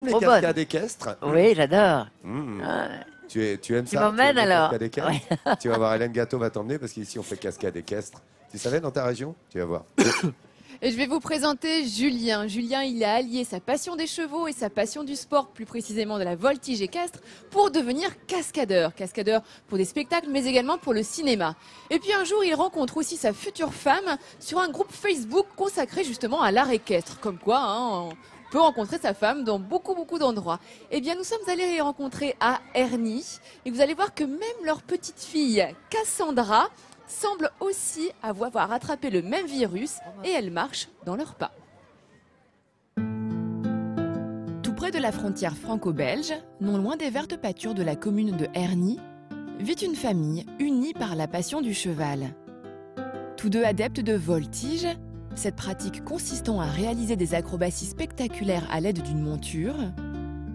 Les Trop cascades bonne. équestres. Oui, j'adore. Mmh. Ah, Tu aimes tu ça? m'emmènes aimes les alors? cascades équestres? Ouais. Tu vas voir, Hélène Gâteau va t'emmener parce qu'ici on fait cascade équestre. Tu savais dans ta région? Tu vas voir. Et je vais vous présenter Julien. Julien, il a allié sa passion des chevaux et sa passion du sport, plus précisément de la voltige équestre, pour devenir cascadeur. Cascadeur pour des spectacles, mais également pour le cinéma. Et puis un jour, il rencontre aussi sa future femme sur un groupe Facebook consacré justement à l'art équestre. Comme quoi, on peut rencontrer sa femme dans beaucoup d'endroits. Eh bien, nous sommes allés les rencontrer à Ernie. Et vous allez voir que même leur petite fille, Cassandra, semble aussi avoir attrapé le même virus et elle marche dans leurs pas. Tout près de la frontière franco-belge, non loin des vertes pâtures de la commune de Ernie, vit une famille unie par la passion du cheval. Tous deux adeptes de voltige, cette pratique consistant à réaliser des acrobaties spectaculaires à l'aide d'une monture,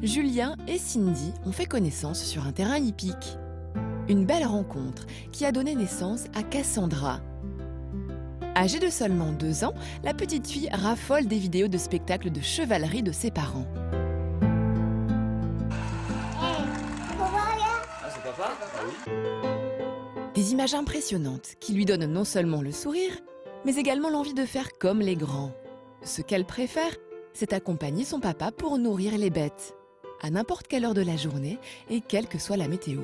Julien et Cindy ont fait connaissance sur un terrain hippique. Une belle rencontre qui a donné naissance à Cassandra. Âgée de seulement 2 ans, la petite fille raffole des vidéos de spectacles de chevalerie de ses parents. Des images impressionnantes qui lui donnent non seulement le sourire, mais également l'envie de faire comme les grands. Ce qu'elle préfère, c'est accompagner son papa pour nourrir les bêtes, à n'importe quelle heure de la journée et quelle que soit la météo.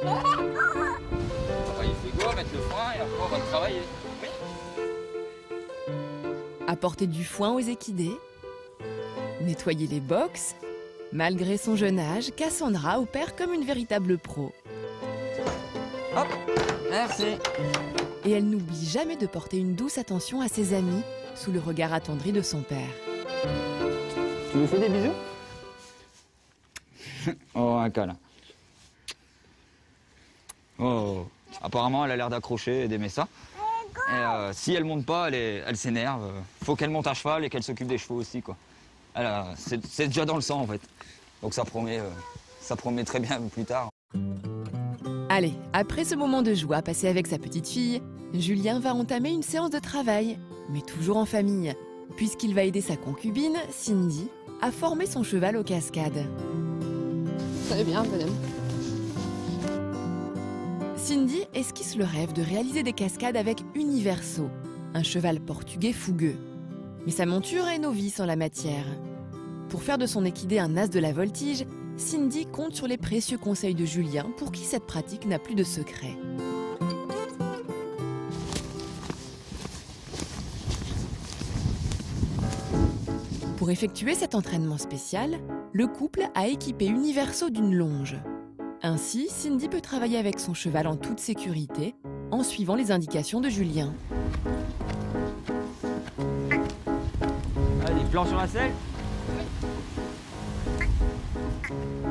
On va travailler le frigo, mettre le frein et après on va travailler. Oui. Apporter du foin aux équidés, nettoyer les box. Malgré son jeune âge, Cassandra opère comme une véritable pro. Hop, merci. Et elle n'oublie jamais de porter une douce attention à ses amis, sous le regard attendri de son père. Tu lui fais des bisous? Oh, un câlin. Oh, apparemment elle a l'air d'accrocher et d'aimer ça. Et si elle monte pas, elle s'énerve. Faut qu'elle monte à cheval et qu'elle s'occupe des chevaux aussi, quoi. C'est déjà dans le sang en fait. Donc ça promet très bien plus tard. Allez, après ce moment de joie passé avec sa petite fille, Julien va entamer une séance de travail, mais toujours en famille, puisqu'il va aider sa concubine, Cindy, à former son cheval aux cascades. Très bien, madame. Cindy esquisse le rêve de réaliser des cascades avec Universo, un cheval portugais fougueux. Mais sa monture est novice en la matière. Pour faire de son équidé un as de la voltige, Cindy compte sur les précieux conseils de Julien pour qui cette pratique n'a plus de secret. Pour effectuer cet entraînement spécial, le couple a équipé Universo d'une longe. Ainsi, Cindy peut travailler avec son cheval en toute sécurité, en suivant les indications de Julien. Allez, plan sur la selle.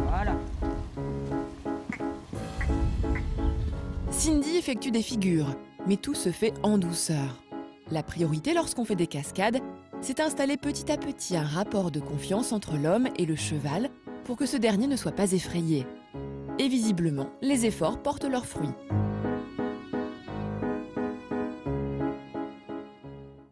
Voilà. Cindy effectue des figures, mais tout se fait en douceur. La priorité lorsqu'on fait des cascades, c'est d'installer petit à petit un rapport de confiance entre l'homme et le cheval pour que ce dernier ne soit pas effrayé. Et visiblement, les efforts portent leurs fruits.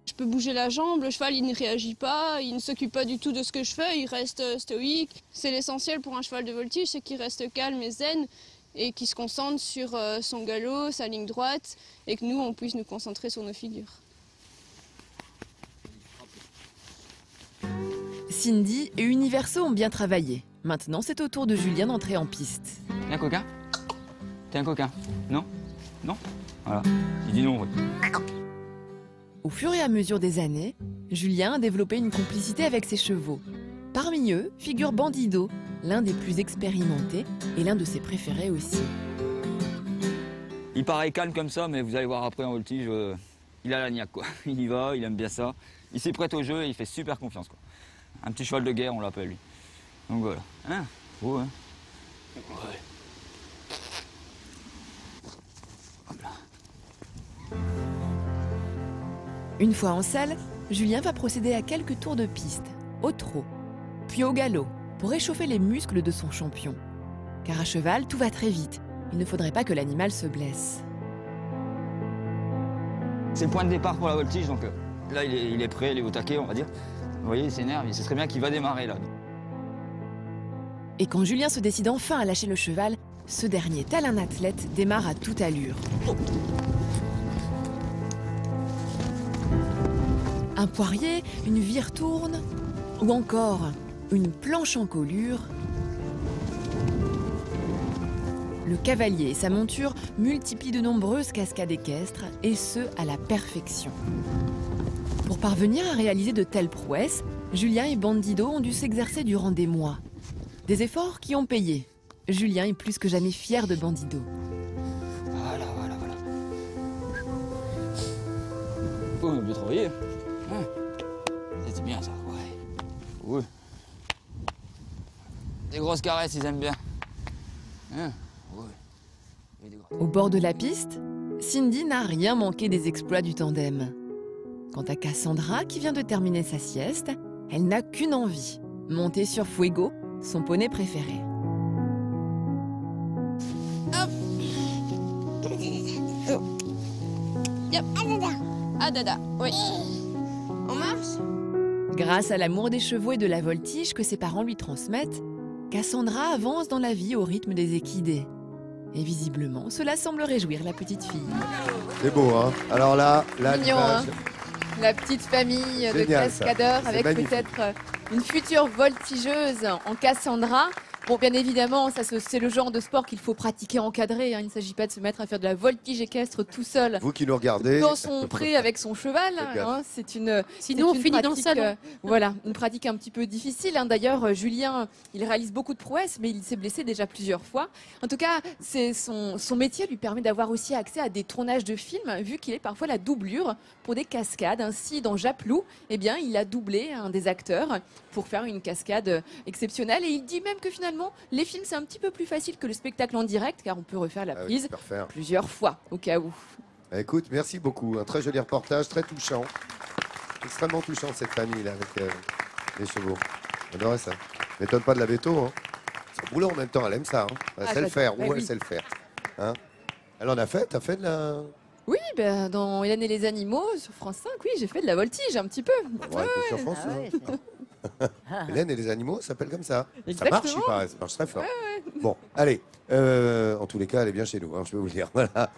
Je peux bouger la jambe, le cheval il ne réagit pas, il ne s'occupe pas du tout de ce que je fais, il reste stoïque. C'est l'essentiel pour un cheval de voltige, c'est qu'il reste calme et zen et qu'il se concentre sur son galop, sa ligne droite et que nous on puisse nous concentrer sur nos figures. Cindy et Universo ont bien travaillé. Maintenant, c'est au tour de Julien d'entrer en piste. T'es un coquin? T'es un coquin? Non? Non? Voilà. Il dit non, oui. Au fur et à mesure des années, Julien a développé une complicité avec ses chevaux. Parmi eux figure Bandido, l'un des plus expérimentés et l'un de ses préférés aussi. Il paraît calme comme ça, mais vous allez voir après en voltige, il a la niaque, quoi. Il y va, il aime bien ça. Il s'est prêt au jeu et il fait super confiance, quoi. Un petit cheval de guerre, on l'appelle lui. Donc voilà. Hein? Oh, hein? Ouais. Hop là. Une fois en selle, Julien va procéder à quelques tours de piste, au trot, puis au galop, pour réchauffer les muscles de son champion. Car à cheval, tout va très vite. Il ne faudrait pas que l'animal se blesse. C'est le point de départ pour la voltige, donc là il est prêt, il est au taquet, on va dire. Vous voyez, il s'énerve, il sait très bien qu'il va démarrer là. Et quand Julien se décide enfin à lâcher le cheval, ce dernier, tel un athlète, démarre à toute allure. Un poirier, une vire tourne, ou encore une planche en colure. Le cavalier et sa monture multiplient de nombreuses cascades équestres, et ce, à la perfection. Pour parvenir à réaliser de telles prouesses, Julien et Bandido ont dû s'exercer durant des mois. Des efforts qui ont payé. Julien est plus que jamais fier de Bandido. Voilà. Oh, on a bien travaillé. C'est bien ça, ouais. Des grosses caresses, ils aiment bien. Au bord de la piste, Cindy n'a rien manqué des exploits du tandem. Quant à Cassandra, qui vient de terminer sa sieste, elle n'a qu'une envie, monter sur Fuego, son poney préféré. Yep. Ah dada, oui. On marche? Grâce à l'amour des chevaux et de la voltige que ses parents lui transmettent, Cassandra avance dans la vie au rythme des équidés. Et visiblement, cela semble réjouir la petite fille. C'est beau, hein? Alors là, Mignon, l'image, La petite famille de Génial, ça. cascadeurs C'est avec magnifique. peut-être une future voltigeuse en Cassandra. Bon, bien évidemment, c'est le genre de sport qu'il faut pratiquer encadré. Hein. Il ne s'agit pas de se mettre à faire de la voltige équestre tout seul vous qui nous regardez, dans son pré avec son cheval. Faites gaffe. Hein. Sinon, C'est on une finit dans le pratique, salon. voilà, une pratique un petit peu difficile. Hein. D'ailleurs, Julien, il réalise beaucoup de prouesses, mais il s'est blessé déjà plusieurs fois. En tout cas, son métier lui permet d'avoir aussi accès à des tournages de films, vu qu'il est parfois la doublure pour des cascades. Ainsi, dans Japlou, eh bien, il a doublé un des acteurs pour faire une cascade exceptionnelle. Et il dit même que finalement, les films, c'est un petit peu plus facile que le spectacle en direct, car on peut refaire la Ah oui, prise parfait. plusieurs fois, au cas où. Écoute, merci beaucoup. Un très joli reportage, très touchant. Extrêmement touchant cette famille là avec les chevaux. J'adorais ça. M'étonne pas de la véto. Hein. C'est boulot en même temps, elle aime ça. Hein. Elle sait le faire. Bah Où elle oui. sait le faire. Hein. Elle en a fait. T'as fait de la. Oui, ben, dans Hélène et les animaux, sur France 5, oui, j'ai fait de la voltige un petit peu. Ouais, t'es sur France, hein. Hélène et les animaux, ça s'appelle comme ça. Ça marche, il paraît. Ça marche très fort. Bon, allez. En tous les cas, elle est bien chez nous. Hein, je peux vous le dire. Voilà.